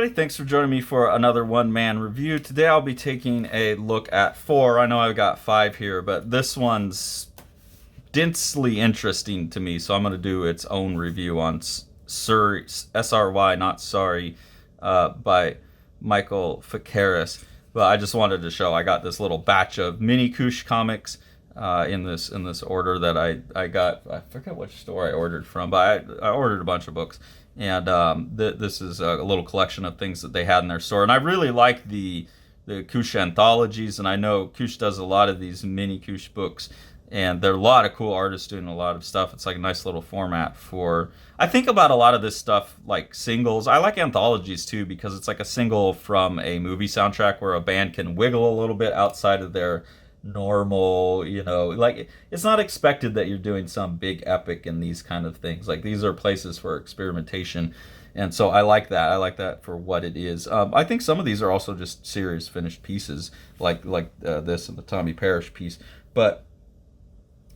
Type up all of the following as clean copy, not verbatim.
everybody. Thanks for joining me for another one-man review. Today I'll be taking a look at 4. I know I've got 5 here, but this one's densely interesting to me, so I'm going to do its own review on SRY, Not Sorry, by Michael Ficaris. But I just wanted to show I got this little batch of mini KUS comics in this order that I got. I forget which store I ordered from, but I ordered a bunch of books. And this is a little collection of things that they had in their store. And I really like the KUS anthologies, and I know KUS does a lot of these mini KUS books, and there are a lot of cool artists doing a lot of stuff. It's like a nice little format for... I think about a lot of this stuff like singles. I like anthologies too, because it's like a single from a movie soundtrack where a band can wiggle a little bit outside of their normal, like it's not expected that you're doing some big epic in these kind of things. Like these are places for experimentation, and so I like that for what it is. I think some of these are also just serious finished pieces, like this and the Tommy Parrish piece, but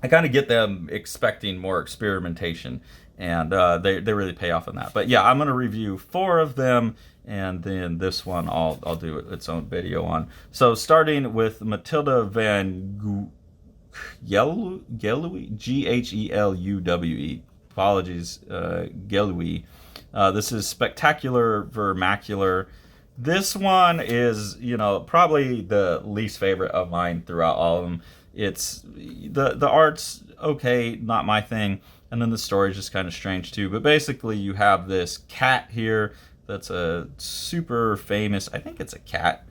I kind of get them expecting more experimentation, and they really pay off on that. But yeah, I'm going to review 4 of them, and then this one I'll do its own video on. So starting with Matilda Van Geluwe, Gheluwe. Apologies, Geluwe. This is Spectacular Vernacular. This one is, probably the least favorite of mine throughout all of them. It's the art's okay, not my thing, and then the story's just kind of strange too. But basically, you have this cat here that's a super famous, I think it's a cat.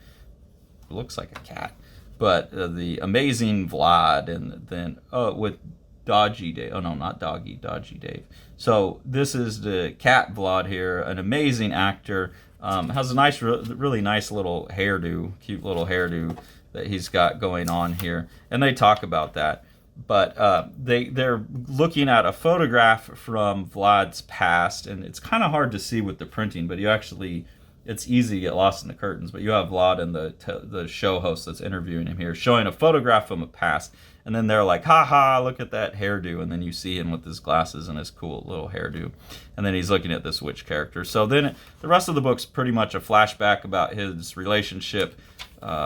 It looks like a cat. But the amazing Vlad, and then with Dodgy Dave. Oh no, not Doggy, Dodgy Dave. So this is the cat Vlad here, an amazing actor. Has a nice, really nice little hairdo, cute little hairdo that he's got going on here, and they talk about that. But they're looking at a photograph from Vlad's past, and it's kind of hard to see with the printing, but it's easy to get lost in the curtains. But you have Vlad and the show host that's interviewing him here showing a photograph from a past, and then they're like, ha ha, look at that hairdo, and then you see him with his glasses and his cool little hairdo, and then he's looking at this witch character. So then the rest of the book's pretty much a flashback about his relationship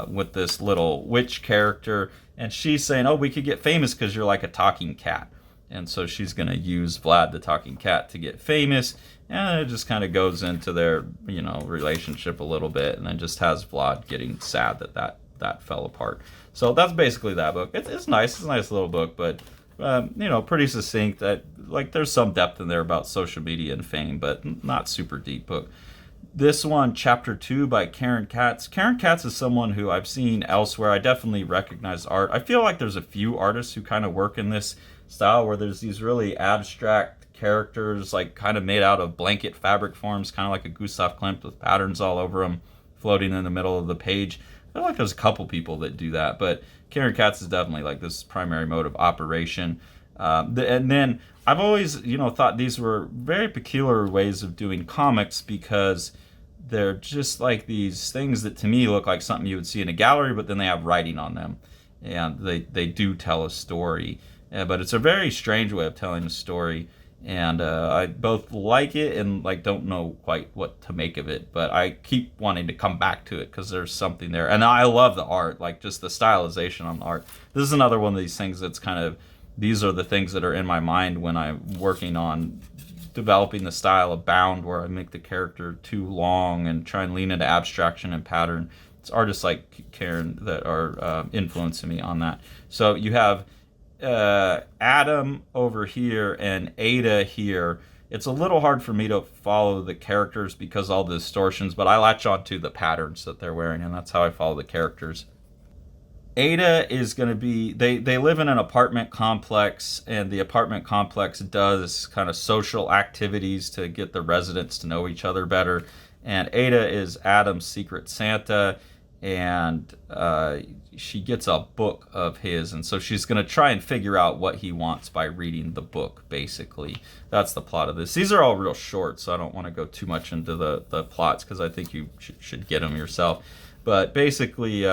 with this little witch character, and she's saying, oh, we could get famous because you're like a talking cat. And so she's going to use Vlad the talking cat to get famous, and it just kind of goes into their relationship a little bit, and then just has Vlad getting sad that fell apart. So that's basically that book. It's nice. It's a nice little book, but pretty succinct. There's some depth in there about social media and fame, but not super deep book. This one, Chapter 2 by Karen Katz. Karen Katz is someone who I've seen elsewhere. I definitely recognize art. I feel like there's a few artists who kind of work in this style where there's these really abstract characters, like kind of made out of blanket fabric forms, kind of like a Gustav Klimt with patterns all over them floating in the middle of the page. I feel like there's a couple people that do that, but Karen Katz is definitely like this primary mode of operation. And then I've always, thought these were very peculiar ways of doing comics, because they're just like these things that to me look like something you would see in a gallery, but then they have writing on them, and they do tell a story. But it's a very strange way of telling a story, and I both like it and don't know quite what to make of it, but I keep wanting to come back to it because there's something there. And I love the art, just the stylization on the art. This is another one of these things that's kind of, these are the things that are in my mind when I'm working on developing the style of Bound, where I make the character too long and try and lean into abstraction and pattern. It's artists like Karen that are influencing me on that. So you have Adam over here and Ada here. It's a little hard for me to follow the characters because all the distortions, but I latch on to the patterns that they're wearing, and that's how I follow the characters. Ada is going to be, they live in an apartment complex, and the apartment complex does kind of social activities to get the residents to know each other better. And Ada is Adam's secret Santa, and she gets a book of his, and so she's going to try and figure out what he wants by reading the book, basically. That's the plot of this. These are all real short, so I don't want to go too much into the plots, because I think you should get them yourself. But basically,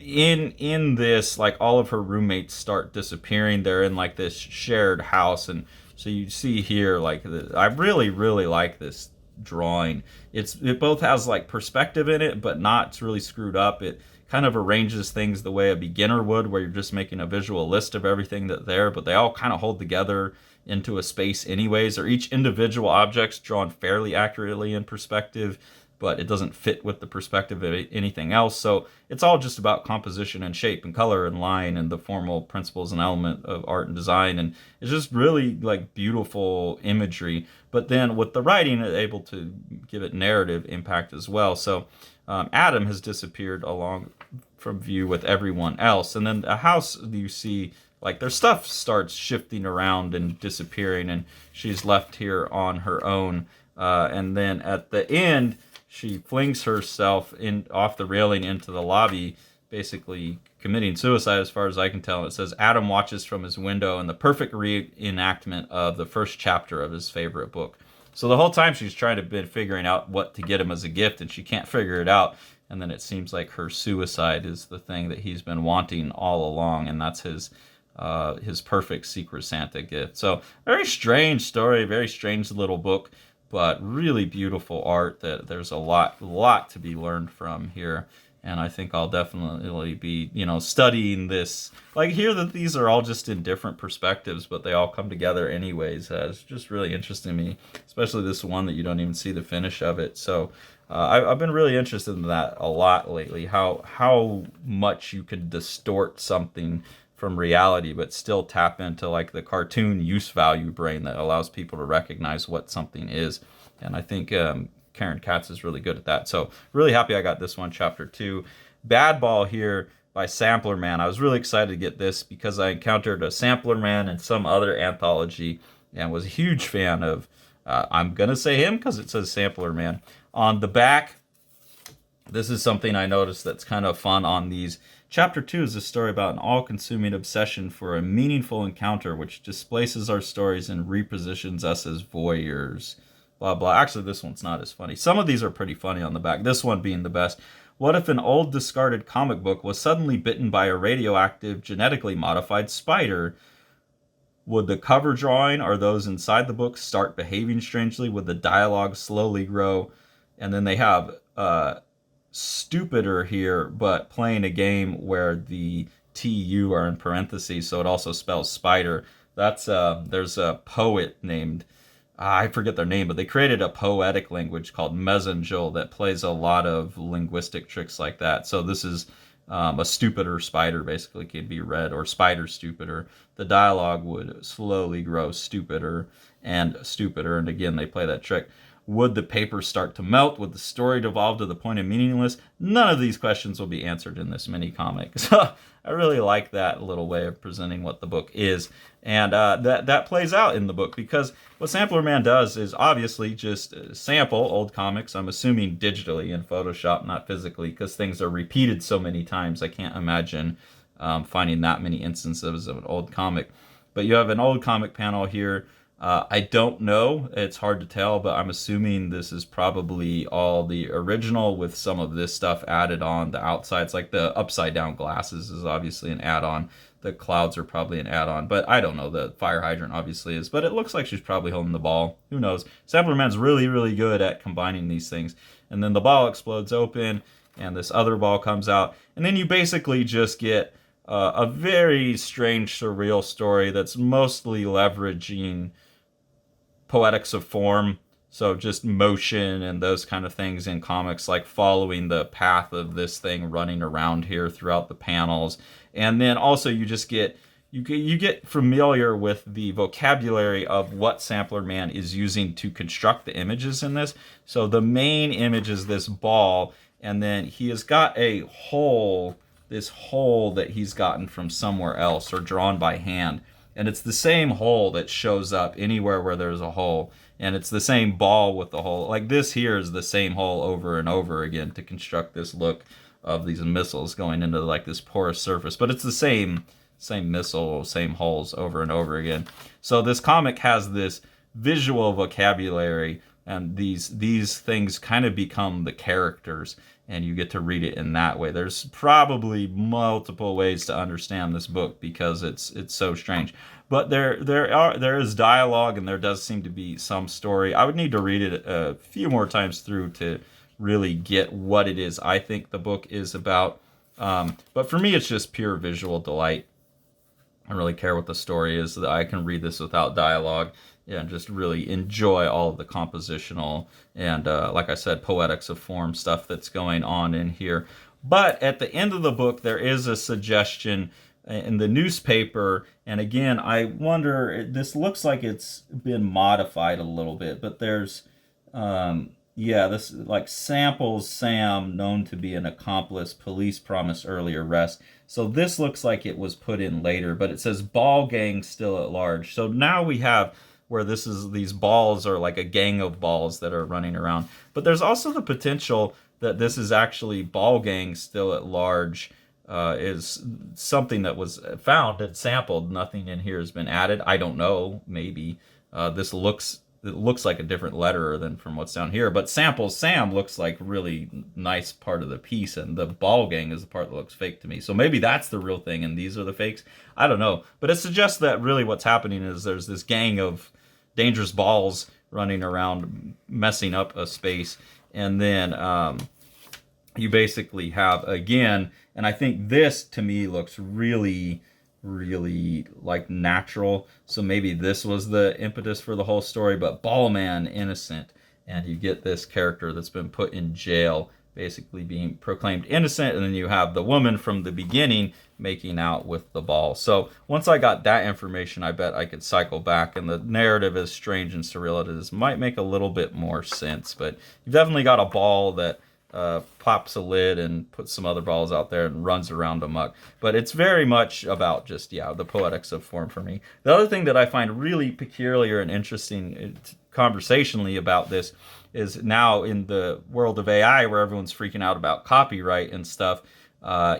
in this, all of her roommates start disappearing. They're in this shared house, and so you see here I really like this drawing. It both has like perspective in it, but not really screwed up. It kind of arranges things the way a beginner would, where you're just making a visual list of everything that's there, but they all kind of hold together into a space anyways, or each individual object's drawn fairly accurately in perspective, but it doesn't fit with the perspective of anything else. So it's all just about composition and shape and color and line and the formal principles and element of art and design. And it's just really like beautiful imagery. But then with the writing, it's able to give it narrative impact as well. So Adam has disappeared along from view with everyone else. And then a house, you see like their stuff starts shifting around and disappearing, and she's left here on her own. And then at the end, she flings herself in off the railing into the lobby, basically committing suicide as far as I can tell. It says Adam watches from his window in the perfect reenactment of the first chapter of his favorite book. So the whole time she's trying to be figuring out what to get him as a gift, and she can't figure it out. And then it seems like her suicide is the thing that he's been wanting all along, and that's his perfect Secret Santa gift. So very strange story, very strange little book, but really beautiful art that there's a lot to be learned from here. And I think I'll definitely be, studying this. Like here that these are all just in different perspectives, but they all come together anyways. It's just really interesting to me, especially this one that you don't even see the finish of it. So I've been really interested in that a lot lately, how much you can distort something from reality, but still tap into like the cartoon use value brain that allows people to recognize what something is. And I think Karen Katz is really good at that. So really happy I got this one, chapter 2. Bad Ball here by Sampler Man. I was really excited to get this because I encountered a Sampler Man in some other anthology and was a huge fan of, I'm going to say him because it says Sampler Man. On the back, this is something I noticed that's kind of fun on these. Chapter 2 is a story about an all-consuming obsession for a meaningful encounter which displaces our stories and repositions us as voyeurs. Blah, blah. Actually, this one's not as funny. Some of these are pretty funny on the back, this one being the best. What if an old discarded comic book was suddenly bitten by a radioactive, genetically modified spider? Would the cover drawing or those inside the book start behaving strangely? Would the dialogue slowly grow? And then they have stupider here, but playing a game where the TU are in parentheses, so it also spells spider. That's there's a poet named, I forget their name, but they created a poetic language called Mesanjul that plays a lot of linguistic tricks like that. So this is a stupider spider, basically, could be read, or spider stupider. The dialogue would slowly grow stupider, and again, they play that trick. Would the paper start to melt? Would the story devolve to the point of meaningless? None of these questions will be answered in this mini comic. So I really like that little way of presenting what the book is. And that plays out in the book, because what Sampler Man does is obviously just sample old comics, I'm assuming digitally in Photoshop, not physically, because things are repeated so many times. I can't imagine finding that many instances of an old comic. But you have an old comic panel here. I don't know. It's hard to tell, but I'm assuming this is probably all the original with some of this stuff added on the outsides. Like the upside down glasses is obviously an add-on. The clouds are probably an add-on, but I don't know. The fire hydrant obviously is, but it looks like she's probably holding the ball. Who knows? Sampler Man's really, really good at combining these things. And then the ball explodes open, and this other ball comes out, and then you basically just get a very strange, surreal story that's mostly leveraging poetics of form, so just motion and those kind of things in comics, like following the path of this thing running around here throughout the panels. And then also you just get you get familiar with the vocabulary of what Sampler Man is using to construct the images in this. So the main image is this ball, and then he has got a hole, this hole that he's gotten from somewhere else or drawn by hand. And it's the same hole that shows up anywhere where there's a hole. And it's the same ball with the hole. Like this here is the same hole over and over again to construct this look of these missiles going into like this porous surface. But it's the same missile, same holes over and over again. So this comic has this visual vocabulary, and these things kind of become the characters. and you get to read it in that way. There's probably multiple ways to understand this book because it's so strange. But there is dialogue, and there does seem to be some story. I would need to read it a few more times through to really get what it is I think the book is about. But for me, it's just pure visual delight. I don't really care what the story is. That I can read this without dialogue and just really enjoy all of the compositional and, like I said, poetics of form stuff that's going on in here. But at the end of the book, there is a suggestion in the newspaper, and again, I wonder, this looks like it's been modified a little bit, but there's, this like samples Sam, known to be an accomplice, police promise early arrest. So this looks like it was put in later, but it says ball gang still at large. So now we have where these balls are like a gang of balls that are running around. But there's also the potential that this is actually ball gang still at large, is something that was found and sampled. Nothing in here has been added. I don't know. Maybe it looks like a different letterer than from what's down here. But samples Sam looks like really nice part of the piece, and the ball gang is the part that looks fake to me. So maybe that's the real thing, and these are the fakes. I don't know. But it suggests that really what's happening is there's this gang of dangerous balls running around messing up a space, and then you basically have, again, and I think this to me looks really like natural, so maybe this was the impetus for the whole story. But Ballman innocent, and you get this character that's been put in jail basically being proclaimed innocent, and then you have the woman from the beginning making out with the ball. So once I got that information, I bet I could cycle back, and the narrative, as strange and surreal as it is, might make a little bit more sense. But you've definitely got a ball that pops a lid and puts some other balls out there and runs around amok. But it's very much about just, the poetics of form for me. The other thing that I find really peculiar and interesting conversationally about this is now in the world of AI, where everyone's freaking out about copyright and stuff,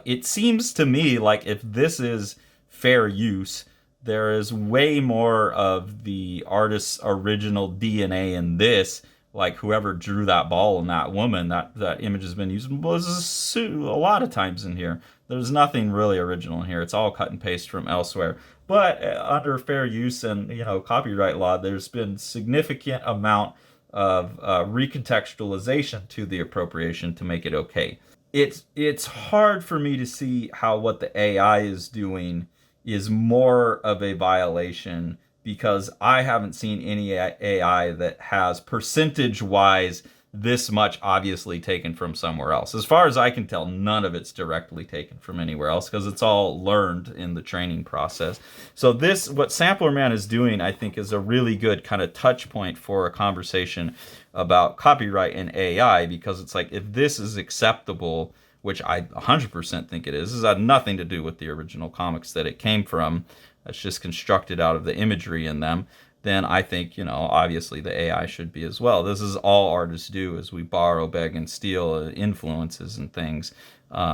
it seems to me like if this is fair use, there is way more of the artist's original DNA in this. Like whoever drew that ball and that woman, that image has been used was a lot of times in here. There's nothing really original in here. It's all cut and paste from elsewhere. But under fair use and copyright law, there's been significant amount of recontextualization to the appropriation to make it okay. It's hard for me to see how what the AI is doing is more of a violation, because I haven't seen any AI that has percentage-wise this much obviously taken from somewhere else. As far as I can tell, none of it's directly taken from anywhere else, because it's all learned in the training process. So what Sampler Man is doing, I think, is a really good kind of touch point for a conversation about copyright and AI, because it's like, if this is acceptable, which I 100% think it is, this has nothing to do with the original comics that it came from. It's just constructed out of the imagery in them. Then I think, obviously the AI should be as well. This is all artists do, is we borrow, beg, and steal influences and things.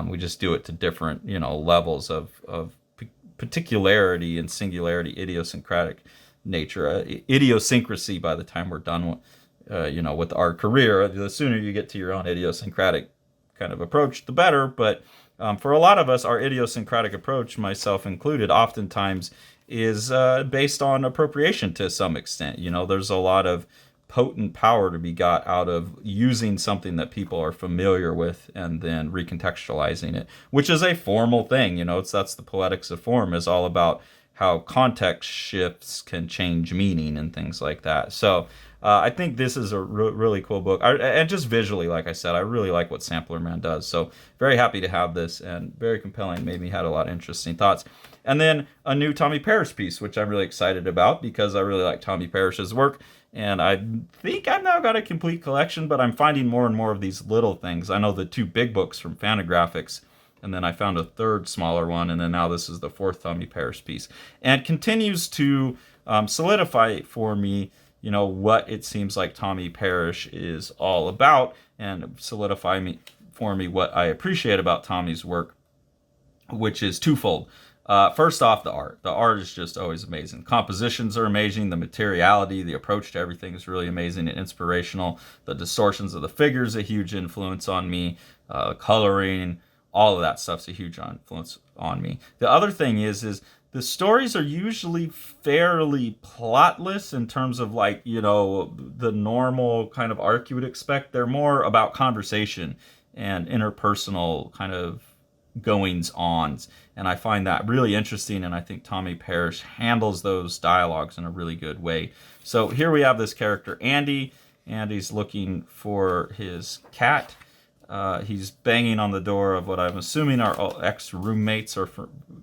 We just do it to different, levels of particularity and singularity, idiosyncratic nature, idiosyncrasy. By the time we're done with our career, the sooner you get to your own idiosyncratic kind of approach, the better. But for a lot of us, our idiosyncratic approach, myself included, oftentimes is based on appropriation to some extent. There's a lot of potent power to be got out of using something that people are familiar with and then recontextualizing it, which is a formal thing. That's the poetics of form, is all about how context shifts can change meaning and things like that. So I think this is a really cool book. And just visually, like I said, I really like what Sampler Man does. So very happy to have this, and very compelling. Made me had a lot of interesting thoughts. And then a new Tommy Parrish piece, which I'm really excited about, because I really like Tommy Parrish's work. And I think I've now got a complete collection, but I'm finding more and more of these little things. I know the 2 big books from Fantagraphics, and then I found a 3rd smaller one, and then now this is the 4th Tommy Parrish piece. And continues to solidify for me, what it seems like Tommy Parrish is all about, and solidify for me what I appreciate about Tommy's work, which is twofold. First off, the art. The art is just always amazing. Compositions are amazing. The materiality, the approach to everything is really amazing and inspirational. The distortions of the figures a huge influence on me. Coloring, all of that stuff's a huge influence on me. The other thing is the stories are usually fairly plotless in terms of like, the normal kind of arc you would expect. They're more about conversation and interpersonal kind of goings-ons, and I find that really interesting, and I think Tommy Parrish handles those dialogues in a really good way. So here we have this character, Andy. Andy's looking for his cat. He's banging on the door of what I'm assuming are ex-roommates or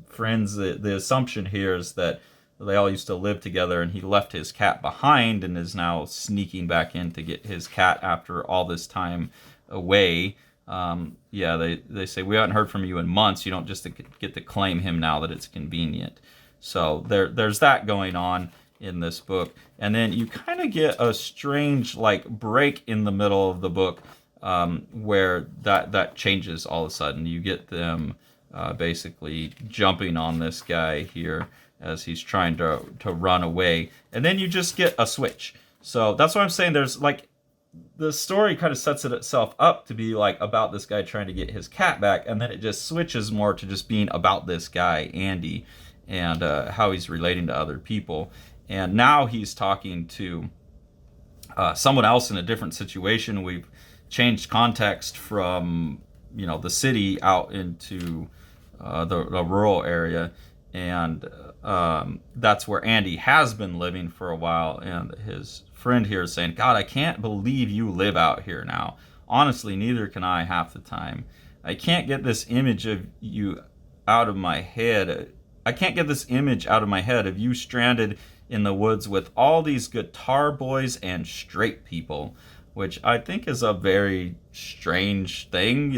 friends. The assumption here is that they all used to live together, and he left his cat behind and is now sneaking back in to get his cat after all this time away. They say, we haven't heard from you in months. You don't just get to claim him now that it's convenient. So there's that going on in this book. And then you kind of get a strange like break in the middle of the book where that changes all of a sudden. You get them basically jumping on this guy here as he's trying to run away. And then you just get a switch. So that's what I'm saying. There's like, the story kind of sets itself up to be like about this guy trying to get his cat back, and then it just switches more to just being about this guy, Andy, and how he's relating to other people. And now he's talking to someone else in a different situation. We've changed context from, the city out into the rural area, and that's where Andy has been living for a while, and his friend here is saying, God, I can't believe you live out here now. Honestly, neither can I half the time. I can't get this image of you out of my head. I can't get this image out of my head of you stranded in the woods with all these guitar boys and straight people, which I think is a very strange thing.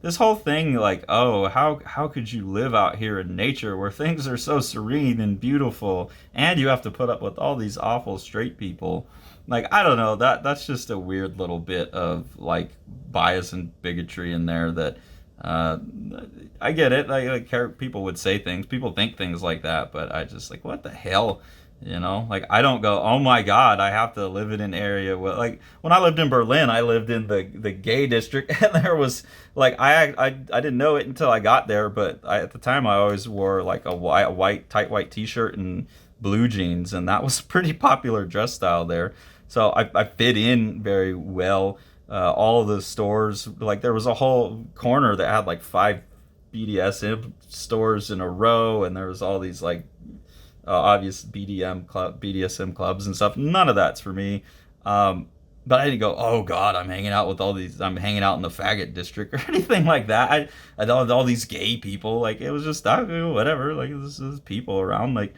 This whole thing, like, oh, how could you live out here in nature where things are so serene and beautiful, and you have to put up with all these awful straight people? Like, I don't know, that's just a weird little bit of like bias and bigotry in there that I get it. Like people would say things, people think things like that, but I just like, what the hell? Like I don't go, oh my God, I have to live in an area where, like, when I lived in Berlin, I lived in the gay district, and there was like, I didn't know it until I got there, but at the time I always wore like a tight white t-shirt and blue jeans, and that was a pretty popular dress style there. So I fit in very well. All of the stores, like there was a whole corner that had like 5 BDSM stores in a row, and there was all these like obvious BDSM clubs and stuff. None of that's for me. But I didn't go, oh God, I'm hanging out in the faggot district or anything like that. I all these gay people. Like, it was just whatever. Like, this is people around. Like,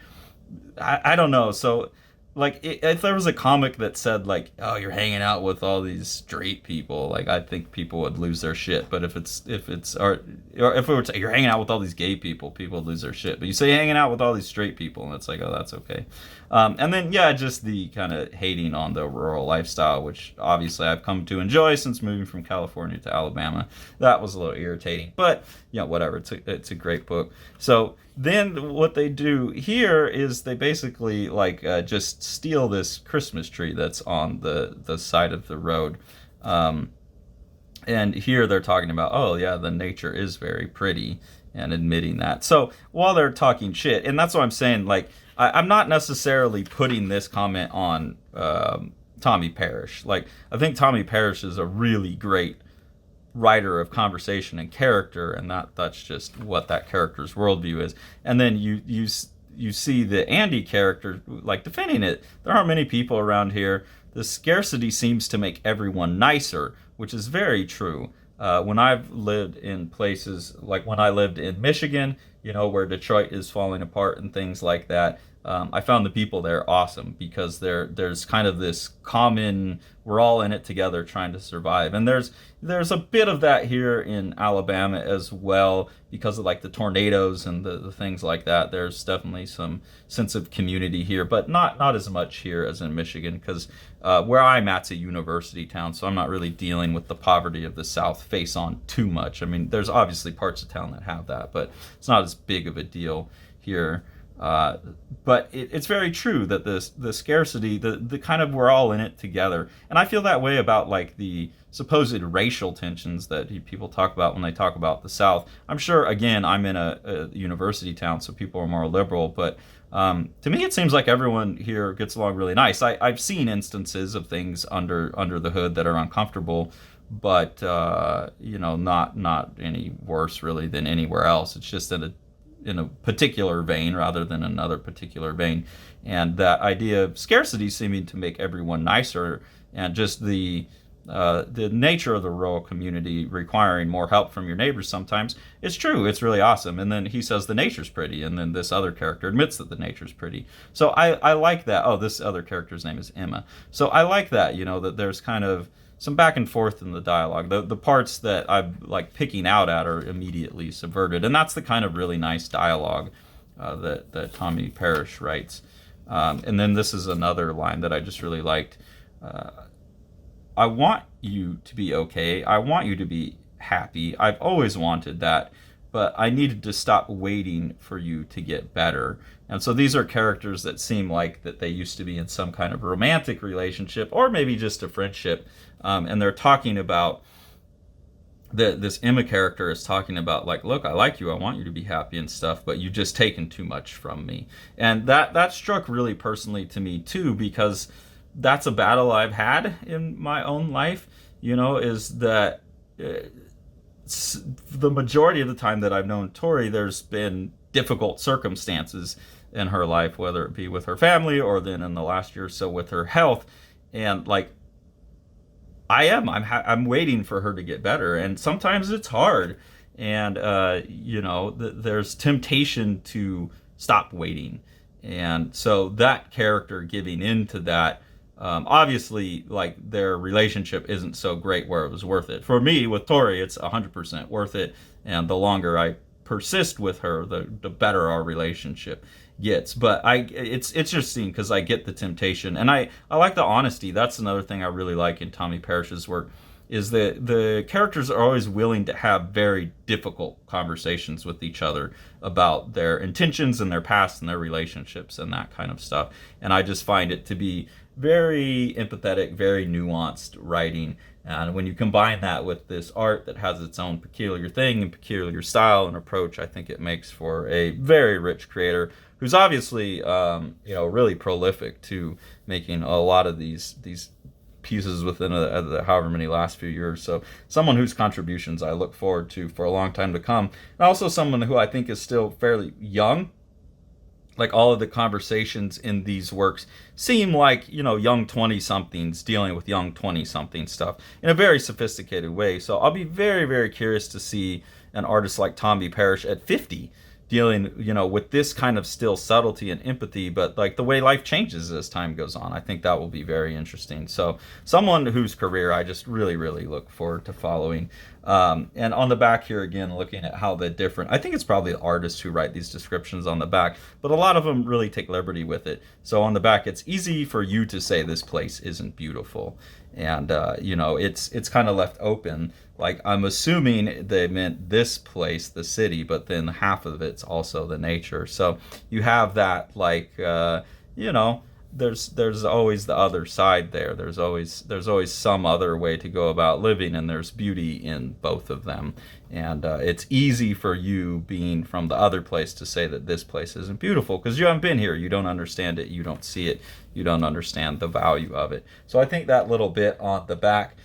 I don't know. So, like, if there was a comic that said like, oh, you're hanging out with all these straight people, like, I think people would lose their shit. But if it were to, you're hanging out with all these gay people, people would lose their shit. But you say you're hanging out with all these straight people, and it's like, oh, that's okay. And then just the kind of hating on the rural lifestyle, which obviously I've come to enjoy since moving from California to Alabama. That was a little irritating, but whatever. It's a great book. So then what they do here is they basically like just steal this Christmas tree that's on the side of the road. And here they're talking about, oh yeah, the nature is very pretty, and admitting that. So while they're talking shit, and that's what I'm saying, like, I'm not necessarily putting this comment on Tommy Parrish. Like, I think Tommy Parrish is a really great writer of conversation and character, and that's just what that character's worldview is. And then you see the Andy character like defending it. There aren't many people around here. The scarcity seems to make everyone nicer, which is very true. When I've lived in places, like when I lived in Michigan, where Detroit is falling apart and things like that, I found the people there awesome, because there's kind of this common, we're all in it together trying to survive. And there's a bit of that here in Alabama as well, because of like the tornadoes and the things like that. There's definitely some sense of community here, but not as much here as in Michigan, because where I'm at's a university town, so I'm not really dealing with the poverty of the South face on too much. I mean, there's obviously parts of town that have that, but it's not as big of a deal here. But it's very true that the scarcity, the kind of, we're all in it together. And I feel that way about like the supposed racial tensions that people talk about when they talk about the South. I'm sure, again, I'm in a university town, so people are more liberal, but to me it seems like everyone here gets along really nice. I've seen instances of things under the hood that are uncomfortable, but not any worse really than anywhere else. It's just in a particular vein rather than another particular vein. And that idea of scarcity seeming to make everyone nicer, and just the nature of the rural community requiring more help from your neighbors sometimes, it's true. It's really awesome. And then he says the nature's pretty, and then this other character admits that the nature's pretty. So I like that. Oh, this other character's name is Emma. So I like that, that there's kind of some back and forth in the dialogue. The parts that I'm like picking out at are immediately subverted, and that's the kind of really nice dialogue that Tommy Parrish writes. And then this is another line that I just really liked. I want you to be okay. I want you to be happy. I've always wanted that, but I needed to stop waiting for you to get better. And so these are characters that seem like that they used to be in some kind of romantic relationship, or maybe just a friendship. And they're talking about, this Emma character is talking about like, look, I like you, I want you to be happy and stuff, but you've just taken too much from me. And that struck really personally to me too, because that's a battle I've had in my own life, is that the majority of the time that I've known Tori, there's been difficult circumstances in her life, whether it be with her family or then in the last year or so with her health. And like, I'm waiting for her to get better, and sometimes it's hard, and there's temptation to stop waiting. And so that character giving into that, obviously, like, their relationship isn't so great where it was worth it. For me, with Tori, it's 100% worth it, and the longer I persist with her, the better our relationship gets. But it's interesting because I get the temptation, and I like the honesty. That's another thing I really like in Tommy Parrish's work, is that the characters are always willing to have very difficult conversations with each other about their intentions and their past and their relationships and that kind of stuff. And I just find it to be very empathetic, very nuanced writing. And when you combine that with this art that has its own peculiar thing and peculiar style and approach, I think it makes for a very rich creator who's obviously, really prolific to making a lot of these pieces within the however many last few years. So someone whose contributions I look forward to for a long time to come. And also someone who I think is still fairly young. Like, all of the conversations in these works seem like, young 20-somethings dealing with young 20-something stuff in a very sophisticated way. So I'll be very, very curious to see an artist like Tommy Parrish at 50 dealing, with this kind of still subtlety and empathy, but like the way life changes as time goes on. I think that will be very interesting. So someone whose career I just really, really look forward to following. And on the back here, again, looking at how the different, I think it's probably artists who write these descriptions on the back, but a lot of them really take liberty with it. So on the back, it's easy for you to say this place isn't beautiful. And, it's kind of left open. Like, I'm assuming they meant this place, the city, but then half of it's also the nature. So you have that, like, there's always the other side there. There's always some other way to go about living, and there's beauty in both of them. And it's easy for you, being from the other place, to say that this place isn't beautiful because you haven't been here. You don't understand it. You don't see it. You don't understand the value of it. So I think that little bit on the back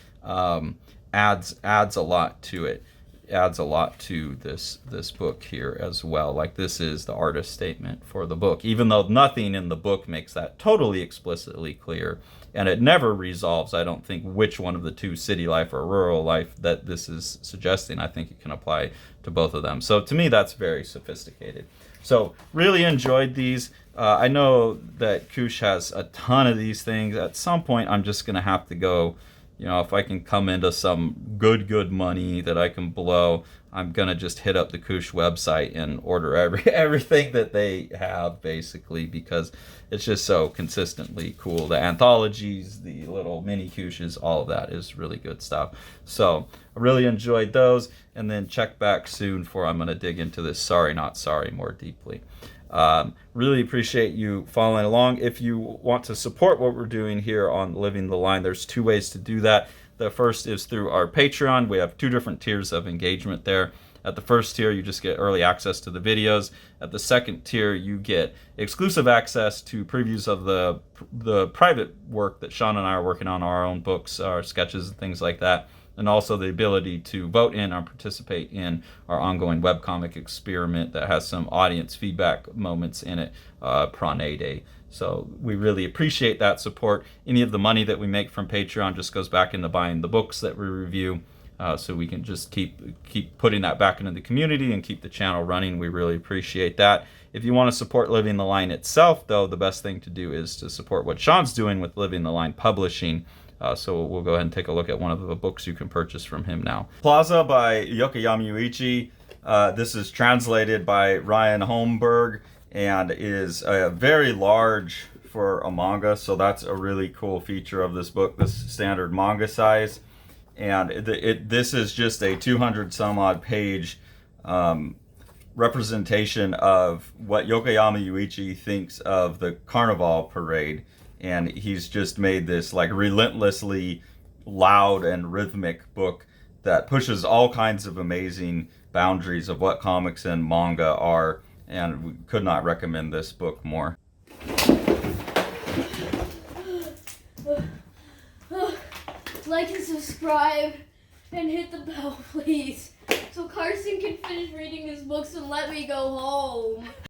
adds a lot to it. Adds a lot to this book here as well. Like, this is the artist statement for the book, even though nothing in the book makes that totally explicitly clear, and it never resolves, I don't think, which one of the two, city life or rural life, that this is suggesting. I think it can apply to both of them. So to me, that's very sophisticated. So really enjoyed these. I know that KUS has a ton of these things. At some point, I'm just gonna have to go, if I can come into some good money that I can blow, I'm going to just hit up the KUS website and order everything that they have, basically, because it's just so consistently cool. The anthologies, the little mini KUSes, all of that is really good stuff. So I really enjoyed those, and then check back soon for I'm going to dig into this Sorry Not Sorry more deeply. Really appreciate you following along. If you want to support what we're doing here on Living the Line, there's 2 ways to do that. The first is through our Patreon. We have 2 different tiers of engagement there. At the first tier, you just get early access to the videos. At the second tier, you get exclusive access to previews of the private work that Sean and I are working on, our own books, our sketches, and things like that, and also the ability to vote in or participate in our ongoing webcomic experiment that has some audience feedback moments in it, Prane Day. So we really appreciate that support. Any of the money that we make from Patreon just goes back into buying the books that we review. So we can just keep putting that back into the community and keep the channel running. We really appreciate that. If you want to support Living the Line itself, though, the best thing to do is to support what Sean's doing with Living the Line Publishing. So we'll go ahead and take a look at one of the books you can purchase from him now. Plaza by Yokoyama Yuichi. This is translated by Ryan Holmberg and is very large for a manga. So that's a really cool feature of this book, this standard manga size. And this is just a 200 some odd page representation of what Yokoyama Yuichi thinks of the Carnival parade. And he's just made this like relentlessly loud and rhythmic book that pushes all kinds of amazing boundaries of what comics and manga are. And we could not recommend this book more. Like and subscribe and hit the bell, please, so Carson can finish reading his books and let me go home.